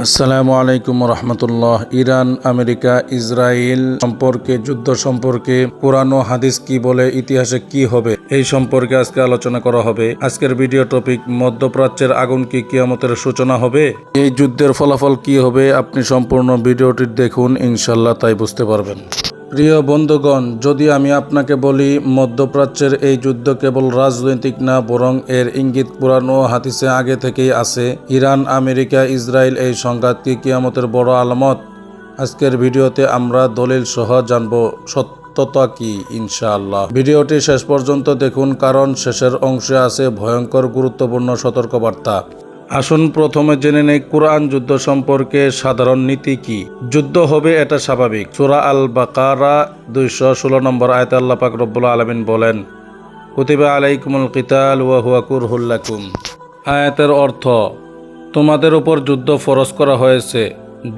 আসসালামু আলাইকুম রহমতুল্লাহ। Iran America Israel সম্পর্কে, যুদ্ধ সম্পর্কে কোরআন ও হাদিস কি বলে, ইতিহাসে কি হবে, এই সম্পর্কে আজকে আলোচনা করা হবে। আজকের ভিডিও টপিক: মধ্যপ্রাচ্যের আগুন কি কিয়ামতের সূচনা হবে? এই যুদ্ধের ফলাফল কি হবে? আপনি সম্পূর্ণ ভিডিওটি দেখুন, ইনশাল্লাহ তাই বুঝতে পারবেন। প্রিয় বন্ধুগণ, যদি আমি আপনাকে বলি মধ্যপ্রাচ্যের এই যুদ্ধ কেবল রাজনৈতিক না, বরং এর ইঙ্গিত কোরআন ও হাদিসে আগে থেকেই আছে। ইরান আমেরিকা ইসরায়েল এই সংঘাত কি কিয়ামতের বড় আলামত? আজকের ভিডিওতে আমরা দলিল সহ জানব সত্যতা কি, ইনশাআল্লাহ। ভিডিওটি শেষ পর্যন্ত দেখুন, কারণ শেষের অংশে আছে ভয়ঙ্কর গুরুত্বপূর্ণ সতর্কবার্তা। আসুন প্রথমে জেনে নেই কুরআন যুদ্ধ সম্পর্কে সাধারণ নীতি কি। যুদ্ধ হবে, এটা স্বাভাবিক। সূরা আল বাকারা 216 নম্বর আয়াতে আল্লাহ পাক রব্বুল আলামিন বলেন, কুতিবা আলাইকুমুল কিতাল ওয়া হুয়া কুরহুল লাকুম। আয়াতের অর্থ, তোমাদের উপর যুদ্ধ ফরজ করা হয়েছে,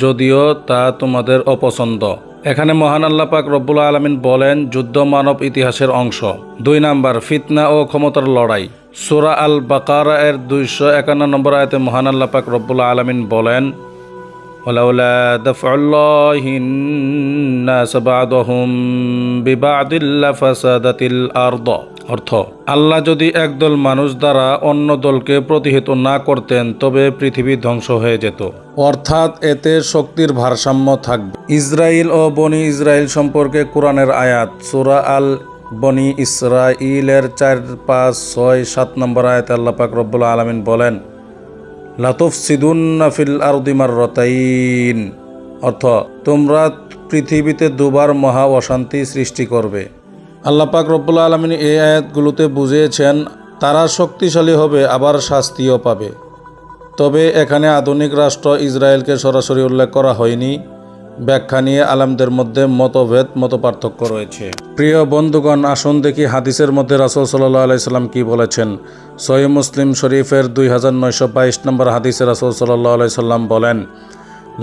যদিও তা তোমাদের অপছন্দ। এখানে মহান আল্লাহ পাক রব্বুল আলামিন বলেন, যুদ্ধ মানব ইতিহাসের অংশ। 2 নাম্বার, ফিতনা ও ক্ষমতার লড়াই। সূরা আল বাকারা এর 251 নম্বর আয়াতে মহান আল্লাহ পাক রব্বুল আলামিন বলেন, ওয়ালাউলা দাফউল্লাহিন নাস বা'দহুম বিবা'দিল লাফাসাদাতিল আরদ। অর্থ, আল্লাহ যদি একদল মানুষ দ্বারা অন্য দলকে প্রতিহত না করতেন, তবে পৃথিবী ধ্বংস হয়ে যেত। অর্থাৎ এতে শক্তির ভারসাম্য থাকবে। ইসরায়েল ও বনি ইসরায়েল সম্পর্কে কোরআনের আয়াত। সূরা আল বনি ইসরাইলের 4, 5, 6, 7 নম্বর আয়াতে আল্লাহ পাক রব্বুল আলামিন বলেন, লাতুফসিদুন্না ফিল আরদি মাররাতাইন। অর্থ, তোমরা পৃথিবীতে দুবার মহা অশান্তি সৃষ্টি করবে। আল্লাহ পাক রব্বুল আলামিন এই আয়াতগুলোতে বুঝিয়েছেন তারা শক্তিশালী হবে, আবার শাস্তিও পাবে। তবে এখানে আধুনিক রাষ্ট্র ইসরায়েলকে সরাসরি উল্লেখ করা হয়নি। ব্যাখ্যা নিয়ে আলেমদের মধ্যে মতপার্থক্য রয়েছে। প্রিয় বন্ধুগণ, আসুন দেখি হাদিসের মধ্যে রাসূল সাল্লাল্লাহু আলাইহি সাল্লাম কি বলেছেন। সহিহ মুসলিম শরীফের 2922 নম্বর হাদিসে রাসূল সাল্লাল্লাহু আলাইহি সাল্লাম বলেন,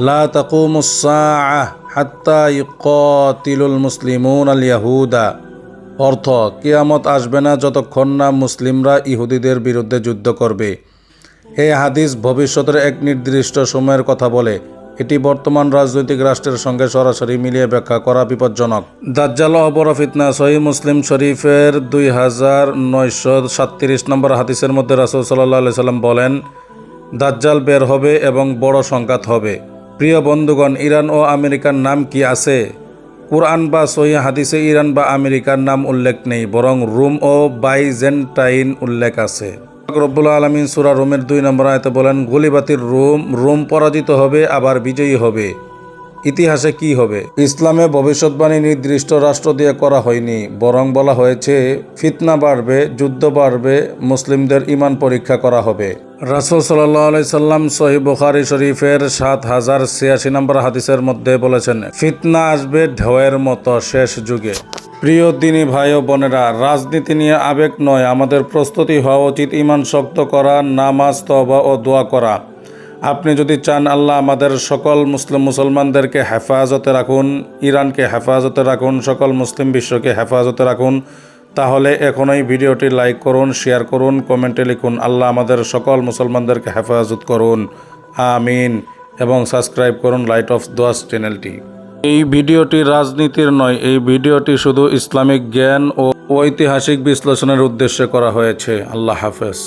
লা তাকুমুস সাআহ হাত্তা ইউকাতিলুল মুসলিমুন আল ইয়াহুদা। অর্থ, কিয়ামত আসবে না যতক্ষণ না মুসলিমরা ইহুদিদের বিরুদ্ধে যুদ্ধ করবে। এই হাদিস ভবিষ্যতের এক নির্দিষ্ট সময়ের কথা বলে। এটি বর্তমান রাজনৈতিক রাষ্ট্রের সঙ্গে সরাসরি মিলিয়ে ব্যাখ্যা করা বিপজ্জনক। দাজ্জাল ও বড় ফিতনা। সহিহ মুসলিম শরীফের 2937 নম্বর হাদিসের মধ্যে রাসূল সাল্লাল্লাহু আলাইহি সাল্লাম বলেন, দাজ্জাল বের হবে এবং বড় সংঘাত হবে। প্রিয় বন্ধুগণ, ইরান ও আমেরিকার নাম কি আছে? কুরআন বা সহিহ হাদিসে ইরান বা আমেরিকার নাম উল্লেখ নেই, বরং রোম ও বাইজেন্টাইন উল্লেখ আছে। রব্বুল আলামিন সূরা রোমের 2 নম্বর আয়াতে বলেন, গুলিবাতির রোম পরাজিত হবে, আবার বিজয়ী হবে। ইতিহাসে কি হবে? ইসলামে ভবিষ্যৎবাণী নির্দিষ্ট রাষ্ট্র দিয়ে করা হয়নি, বরং বলা হয়েছে ফিতনা বাড়বে, যুদ্ধ বাড়বে, মুসলিমদের ঈমান পরীক্ষা করা হবে। রাসূল সাল্লাল্লাহু আলাইহি সাল্লাম সহিহ বুখারী শরীফের 7086 নম্বর হাদিসের মধ্যে বলেছেন, ফিতনা আসবে ঢেউয়ের মতো শেষ যুগে। প্রিয় দিনী ভাই ও বোনেরা, রাজনীতি নিয়ে আবেগ নয়, আমাদের প্রস্তুতি হওয়া উচিত ঈমান শক্ত করা, নামাজ, তওবা ও দোয়া করা। আপনি যদি চান আল্লাহ আমাদের সকল মুসলমানদেরকে হেফাজতে রাখুন, ইরানকে হেফাজতে রাখুন, সকল মুসলিম বিশ্বকে হেফাজতে রাখুন, তাহলে এখনই ভিডিওটি লাইক করুন, শেয়ার করুন, কমেন্টে লিখুন, আল্লাহ আমাদের সকল মুসলমানদেরকে হেফাজত করুন, আমিন। এবং সাবস্ক্রাইব করুন লাইট অফ দোয়াস চ্যানেলটি। এই ভিডিওটি রাজনীতির নয়, এই ভিডিওটি শুধু ইসলামিক জ্ঞান ও ঐতিহাসিক বিশ্লেষণের উদ্দেশ্যে করা হয়েছে। আল্লাহ হাফেজ।